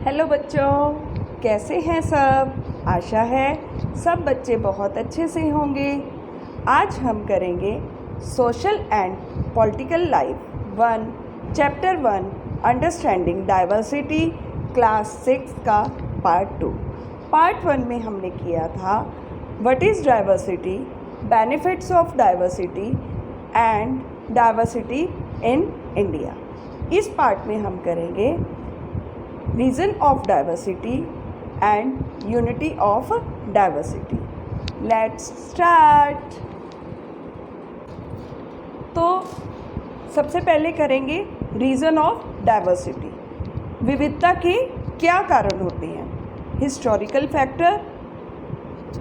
Hello बच्चों, कैसे हैं सब। आशा है सब बच्चे बहुत अच्छे से होंगे। आज हम करेंगे social and political life 1 chapter 1 understanding diversity class 6 का पार्ट 2। पार्ट 1 में हमने किया था what is diversity, benefits of diversity and diversity in India. इस पार्ट में हम करेंगे reason of diversity and unity of diversity. Let's start. तो सबसे पहले करेंगे रीज़न ऑफ डाइवर्सिटी। विविधता के क्या कारण होते हैं? Historical factor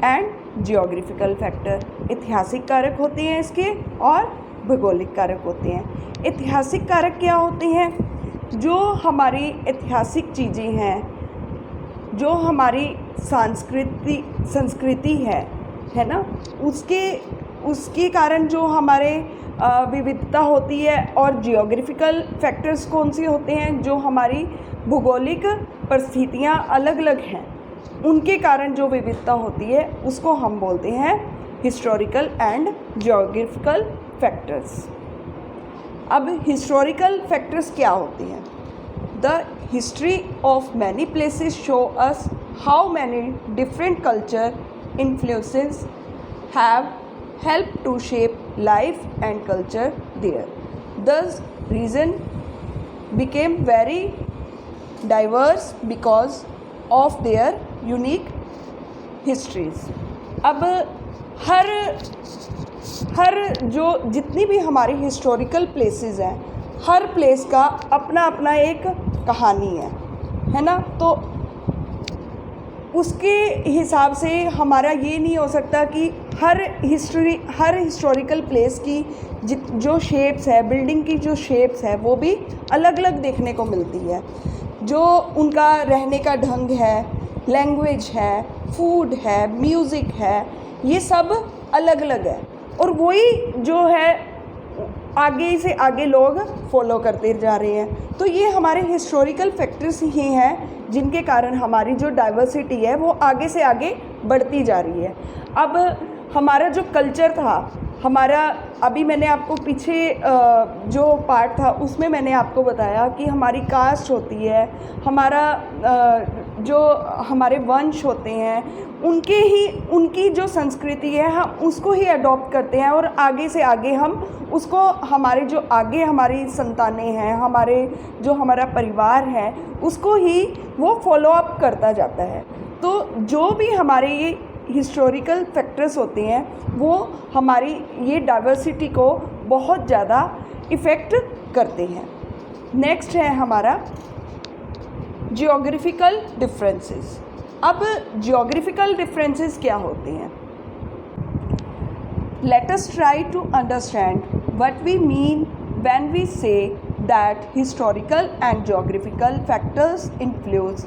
and geographical factor. ऐतिहासिक कारक होते हैं इसके और भौगोलिक कारक होते हैं। ऐतिहासिक कारक क्या होते हैं? जो हमारी ऐतिहासिक चीज़ें हैं, जो हमारी संस्कृति है ना, उसके कारण जो हमारे विविधता होती है। और जियोग्राफिकल फैक्टर्स कौन से होते हैं? जो हमारी भौगोलिक परिस्थितियाँ अलग अलग हैं, उनके कारण जो विविधता होती है उसको हम बोलते हैं हिस्टोरिकल एंड जियोग्राफिकल फैक्टर्स। अब हिस्टोरिकल फैक्टर्स क्या होते हैं? The history of many places show us how many different culture influences have helped to shape life and culture there. Thus, region became very diverse because of their unique histories. अब हर जो जितनी भी हमारी historical places हैं, हर place का अपना अपना एक कहानी है ना। तो उसके हिसाब से हमारा ये नहीं हो सकता कि हर हिस्टोरिकल प्लेस की जो शेप्स है, बिल्डिंग की जो शेप्स है, वो भी अलग अलग देखने को मिलती है। जो उनका रहने का ढंग है, लैंग्वेज है, फूड है, म्यूज़िक है, ये सब अलग अलग है। और वही जो है आगे से आगे लोग फॉलो करते जा रहे हैं। तो ये हमारे हिस्टोरिकल फैक्टर्स ही हैं जिनके कारण हमारी जो डाइवर्सिटी है वो आगे से आगे बढ़ती जा रही है। अब हमारा जो कल्चर था, हमारा अभी मैंने आपको पीछे जो पार्ट था उसमें मैंने आपको बताया कि हमारी कास्ट होती है, हमारा जो हमारे वंश होते हैं, उनकी जो संस्कृति है हम उसको ही अडॉप्ट करते हैं। और आगे से आगे हम उसको हमारे जो आगे हमारी संतानें हैं, हमारा परिवार है, उसको ही वो फॉलो अप करता जाता है। तो जो भी हमारे ये हिस्टोरिकल फैक्टर्स होते हैं वो हमारी ये डाइवर्सिटी को बहुत ज़्यादा इफ़ेक्ट करते हैं। नेक्स्ट है हमारा जियोग्राफिकल डिफरेंसेस। अब जियोग्राफिकल डिफरेंसेस क्या होते हैं? Let us try to understand what we mean when we say that historical and geographical factors influence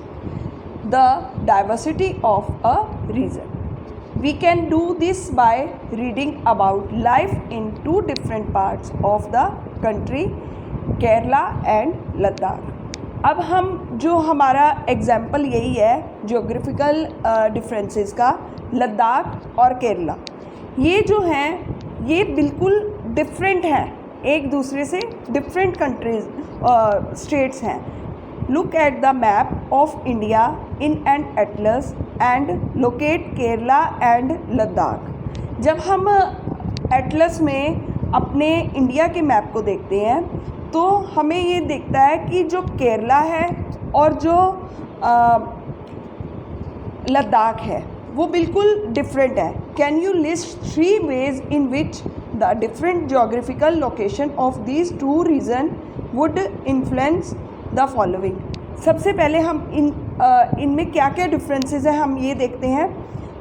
the diversity of a region. We can do this by reading about life in two different parts of the country, Kerala and Ladakh. अब हम जो हमारा example यही है geographical differences का, लद्दाख और केरला, ये जो हैं ये बिल्कुल डिफरेंट हैं, एक दूसरे से डिफरेंट कंट्रीज स्टेट्स हैं। Look at the map of India in an atlas and locate Kerala and Ladakh. जब हम एटलस में अपने इंडिया के मैप को देखते हैं तो हमें ये दिखता है कि जो केरला है और जो लद्दाख है वो बिल्कुल डिफरेंट है। Can you list 3 ways in which the different geographical location of these two regions would influence the following? सबसे पहले हम इनमें क्या क्या डिफरेंसेस हैं हम ये देखते हैं।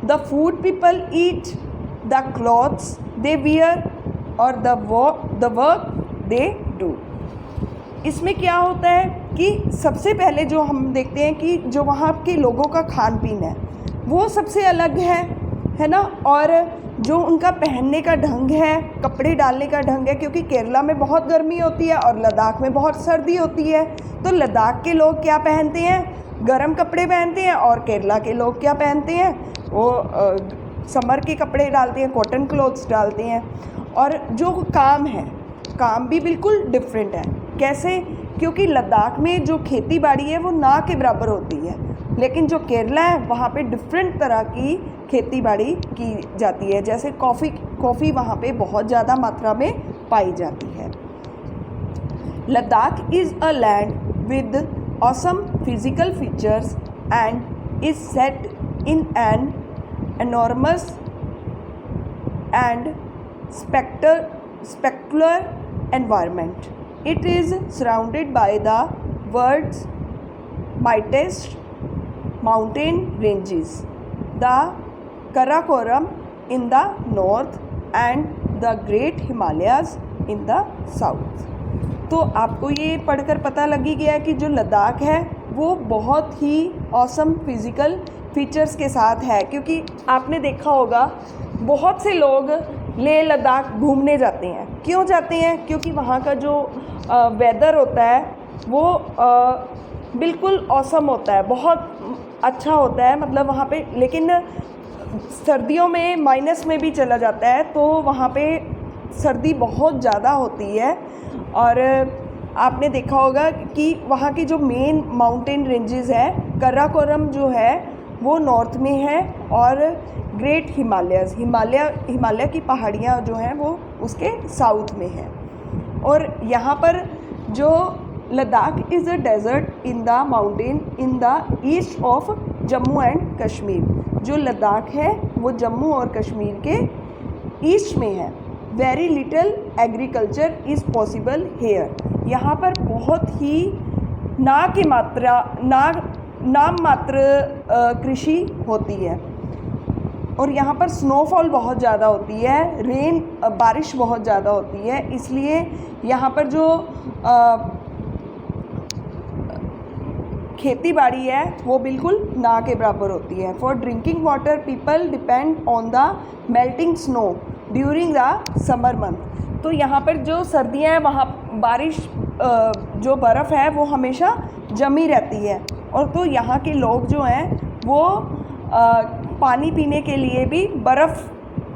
The food people eat, the clothes they wear और द वर्क दे डू। इसमें क्या होता है कि सबसे पहले जो हम देखते हैं कि जो वहाँ के लोगों का खान पीन है वो सबसे अलग है ना। और जो उनका पहनने का ढंग है, कपड़े डालने का ढंग है, क्योंकि केरला में बहुत गर्मी होती है और लद्दाख में बहुत सर्दी होती है। तो लद्दाख के लोग क्या पहनते हैं? गर्म कपड़े पहनते हैं। और केरला के लोग क्या पहनते हैं, वो समर के कपड़े डालते हैं, कॉटन क्लॉथ्स डालते हैं। और जो काम है, काम भी बिल्कुल डिफरेंट है। कैसे? क्योंकि लद्दाख में जो खेती बाड़ी है वो ना के बराबर होती है, लेकिन जो केरला है वहाँ पे डिफरेंट तरह की खेती बाड़ी की जाती है। जैसे कॉफ़ी वहाँ पे बहुत ज़्यादा मात्रा में पाई जाती है। Ladakh is a land with awesome physical features and is set in an enormous and spectacular environment. It is surrounded by the world's mightiest mountain ranges, the Karakoram in the north and the Great Himalayas in the south. तो आपको ये पढ़कर पता लग ही गया कि जो लद्दाख है वो बहुत ही ऑसम फिज़िकल फीचर्स के साथ है। क्योंकि आपने देखा होगा बहुत से लोग लेह लद्दाख घूमने जाते हैं। क्यों जाते हैं? क्योंकि वहाँ का जो वेदर होता है वो बिल्कुल ऑसम होता है, बहुत अच्छा होता है। मतलब वहाँ पे, लेकिन सर्दियों में माइनस में भी चला जाता है, तो वहाँ पे सर्दी बहुत ज़्यादा होती है। और आपने देखा होगा कि वहाँ की जो मेन माउंटेन रेंजेस है, कराकोरम जो है वो नॉर्थ में है, और ग्रेट हिमालय की पहाड़ियाँ जो हैं वो उसके साउथ में हैं। और यहाँ पर जो Ladakh is a desert in the mountain in the east of Jammu and Kashmir. जो लद्दाख है वो जम्मू और कश्मीर के ईस्ट में है। Very little agriculture is possible here. यहाँ पर बहुत ही नाम मात्र कृषि होती है। और यहाँ पर स्नोफॉल बहुत ज़्यादा होती है, बारिश बहुत ज़्यादा होती है। इसलिए यहाँ पर जो खेती बाड़ी है वो बिल्कुल ना के बराबर होती है। For drinking water people depend on the melting snow during the summer month. तो यहाँ पर जो सर्दियाँ हैं वहाँ बारिश, जो बर्फ़ है वो हमेशा जमी रहती है। और तो यहाँ के लोग जो हैं वो पानी पीने के लिए भी बर्फ़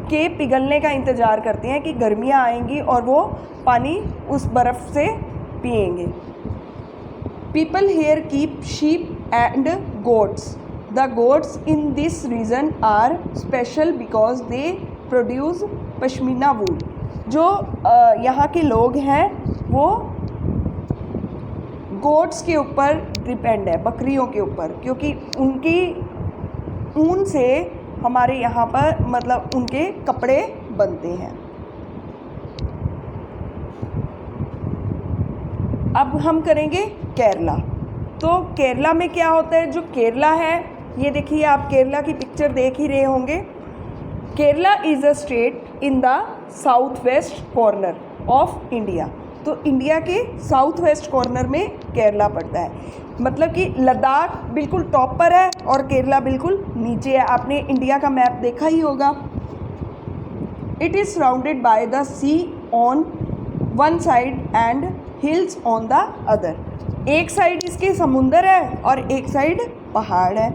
के पिघलने का इंतज़ार करते हैं कि गर्मियाँ आएंगी और वो पानी उस बर्फ़ से पिएंगे। People here keep sheep and goats. The goats in this region are special because they produce pashmina वूल। जो यहाँ के लोग हैं वो गोट्स के ऊपर डिपेंड है, बकरियों के ऊपर, क्योंकि उनकी ऊन से हमारे यहाँ पर मतलब उनके कपड़े बनते हैं। अब हम करेंगे केरला। तो केरला में क्या होता है? जो केरला है, ये देखिए आप केरला की पिक्चर देख ही रहे होंगे। Kerala is a state in the south west corner of India. तो इंडिया के साउथ वेस्ट कॉर्नर में केरला पड़ता है। मतलब कि लद्दाख बिल्कुल टॉप पर है और केरला बिल्कुल नीचे है। आपने इंडिया का मैप देखा ही होगा। It is surrounded by the sea on one side and hills on the other. एक साइड इसके समुंदर है और एक साइड पहाड़ है।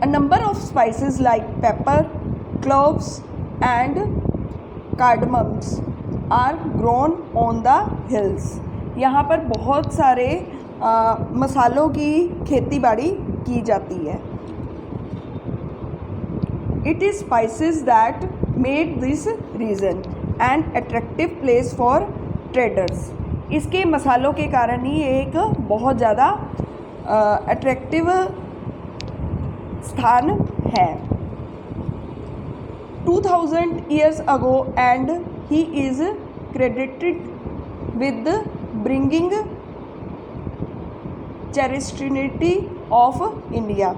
A number of spices like pepper, cloves and cardamoms are grown on the hills. यहाँ पर बहुत सारे मसालों की खेती बाड़ी की जाती है। It is spices that made this region an attractive place for traders. इसके मसालों के कारण ही एक बहुत ज़्यादा अट्रैक्टिव स्थान है। 2000 years ago and he is credited with bringing Christianity of India.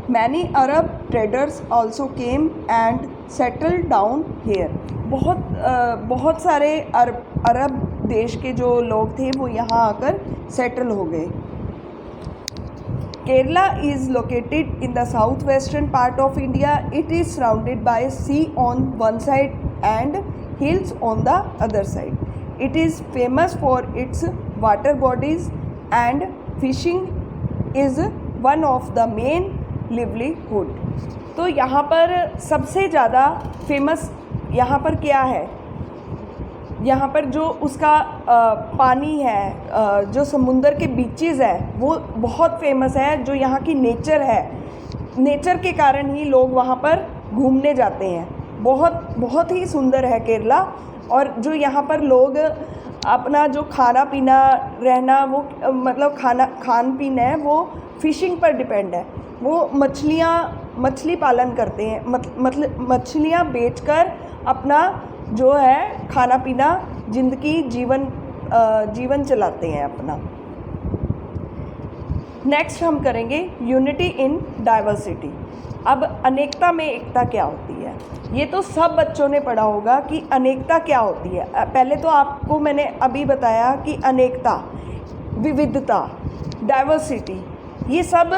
Many Arab traders also came and settled down here. बहुत सारे अरब देश के जो लोग थे वो यहाँ आकर सेटल हो गए। Kerala is located in the southwestern part of India. It is surrounded by sea on one side and hills on the other side. It is famous for its water bodies and fishing is one of the main livelihood. तो यहाँ पर सबसे ज़्यादा famous यहाँ पर क्या है, यहाँ पर जो उसका पानी है, जो समुंदर के बीचेस है वो बहुत फेमस है। जो यहाँ की नेचर है, नेचर के कारण ही लोग वहाँ पर घूमने जाते हैं। बहुत ही सुंदर है केरला। और जो यहाँ पर लोग अपना जो खाना पीना रहना वो मतलब खान पीन है वो फ़िशिंग पर डिपेंड है। वो मछली पालन करते हैं, मतलब मछलियाँ बेचकर अपना जो है खाना पीना ज़िंदगी जीवन चलाते हैं अपना। नेक्स्ट हम करेंगे यूनिटी इन डाइवर्सिटी। अब अनेकता में एकता क्या होती है, ये तो सब बच्चों ने पढ़ा होगा कि अनेकता क्या होती है। पहले तो आपको मैंने अभी बताया कि अनेकता, विविधता, डाइवर्सिटी ये सब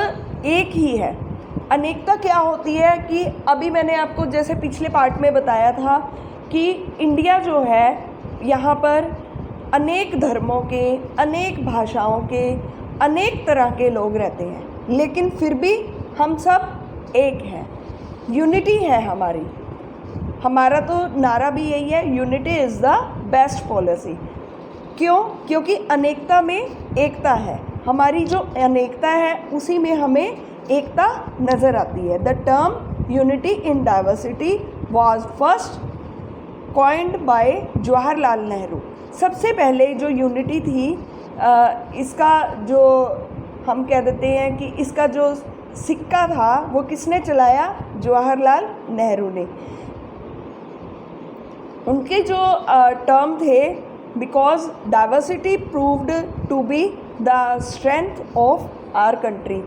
एक ही है। अनेकता क्या होती है कि अभी मैंने आपको जैसे पिछले पार्ट में बताया था कि इंडिया जो है यहाँ पर अनेक धर्मों के, अनेक भाषाओं के, अनेक तरह के लोग रहते हैं, लेकिन फिर भी हम सब एक हैं। यूनिटी है हमारा तो नारा भी यही है, unity is the best policy. क्यों? क्योंकि अनेकता में एकता है। हमारी जो अनेकता है उसी में हमें एकता नज़र आती है। The term unity in diversity was first coined bye Jawaharlal Nehru. सबसे पहले जो यूनिटी थी, इसका जो हम कह देते हैं कि इसका जो सिक्का था वो किसने चलाया? जवाहरलाल नेहरू ने। उनके जो टर्म थे, because diversity proved to be the strength of our country.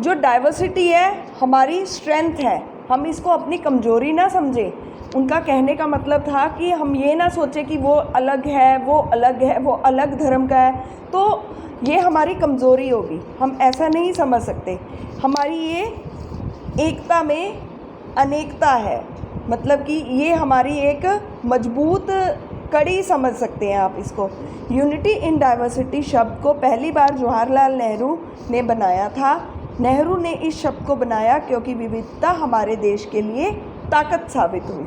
जो डाइवर्सिटी है हमारी स्ट्रेंथ है, हम इसको अपनी कमज़ोरी ना समझें। उनका कहने का मतलब था कि हम ये ना सोचें कि वो अलग है, वो अलग है, वो अलग धर्म का है तो ये हमारी कमज़ोरी होगी। हम ऐसा नहीं समझ सकते। हमारी ये एकता में अनेकता है, मतलब कि ये हमारी एक मजबूत कड़ी समझ सकते हैं आप इसको। यूनिटी इन डाइवर्सिटी शब्द को पहली बार जवाहरलाल नेहरू ने बनाया था। नेहरू ने इस शब्द को बनाया क्योंकि विविधता हमारे देश के लिए ताकत साबित हुई।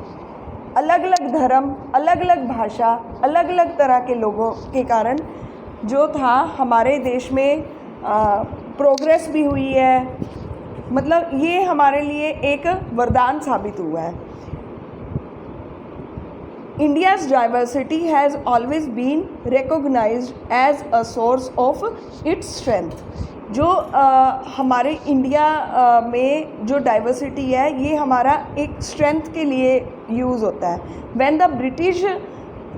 अलग अलग धर्म, अलग अलग भाषा, अलग अलग तरह के लोगों के कारण जो था हमारे देश में प्रोग्रेस भी हुई है। मतलब ये हमारे लिए एक वरदान साबित हुआ है। India's diversity has always been recognized as a source of its strength। जो हमारे इंडिया में जो डाइवर्सिटी है ये हमारा एक स्ट्रेंथ के लिए यूज़ होता है। When the British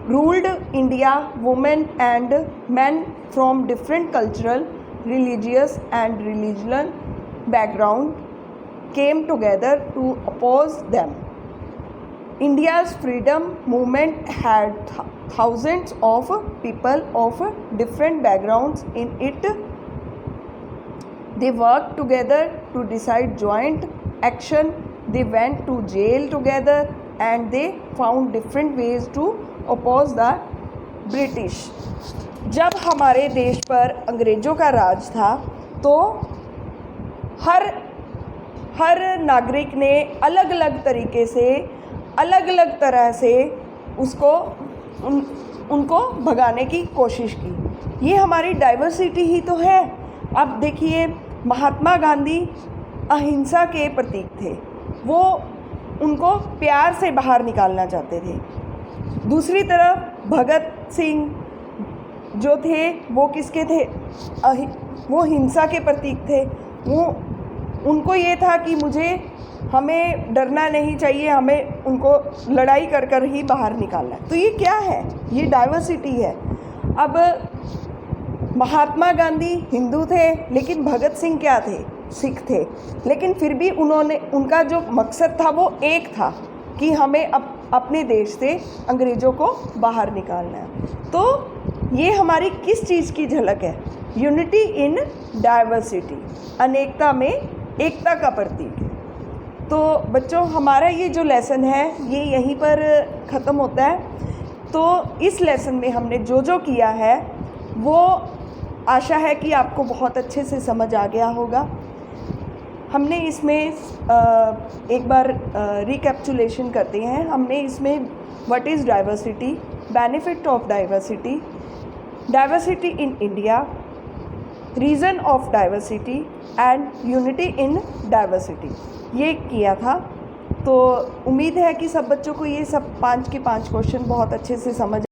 ruled India, women and men from different cultural, religious and regional background came together to oppose them. India's freedom movement had thousands of people of different backgrounds in it. They worked together to decide joint action. They went to jail together and they found different ways to oppose the British. जब हमारे देश पर अंग्रेज़ों का राज था तो हर नागरिक ने अलग अलग तरीके से, अलग अलग तरह से उनको भगाने की कोशिश की। ये हमारी डाइवर्सिटी ही तो है। अब देखिए, महात्मा गांधी अहिंसा के प्रतीक थे, वो उनको प्यार से बाहर निकालना चाहते थे। दूसरी तरफ भगत सिंह जो थे वो किसके थे? वो हिंसा के प्रतीक थे। उनको ये था कि हमें डरना नहीं चाहिए, हमें उनको लड़ाई कर कर ही बाहर निकालना है। तो ये क्या है? ये डाइवर्सिटी है। अब महात्मा गांधी हिंदू थे लेकिन भगत सिंह क्या थे? सिख थे। लेकिन फिर भी उनका जो मकसद था वो एक था कि हमें अपने देश से अंग्रेज़ों को बाहर निकालना है। तो ये हमारी किस चीज़ की झलक है? यूनिटी इन डाइवर्सिटी, अनेकता में एकता का प्रतीक है। तो बच्चों, हमारा ये जो लेसन है ये यहीं पर ख़त्म होता है। तो इस लेसन में हमने जो किया है वो आशा है कि आपको बहुत अच्छे से समझ आ गया होगा। हमने इसमें एक बार रिकैप्चुलेशन करते हैं। हमने इसमें what is diversity, benefit of diversity, diversity in India, reason of diversity and unity in diversity, ये किया था। तो उम्मीद है कि सब बच्चों को ये सब 5 के 5 क्वेश्चन बहुत अच्छे से समझ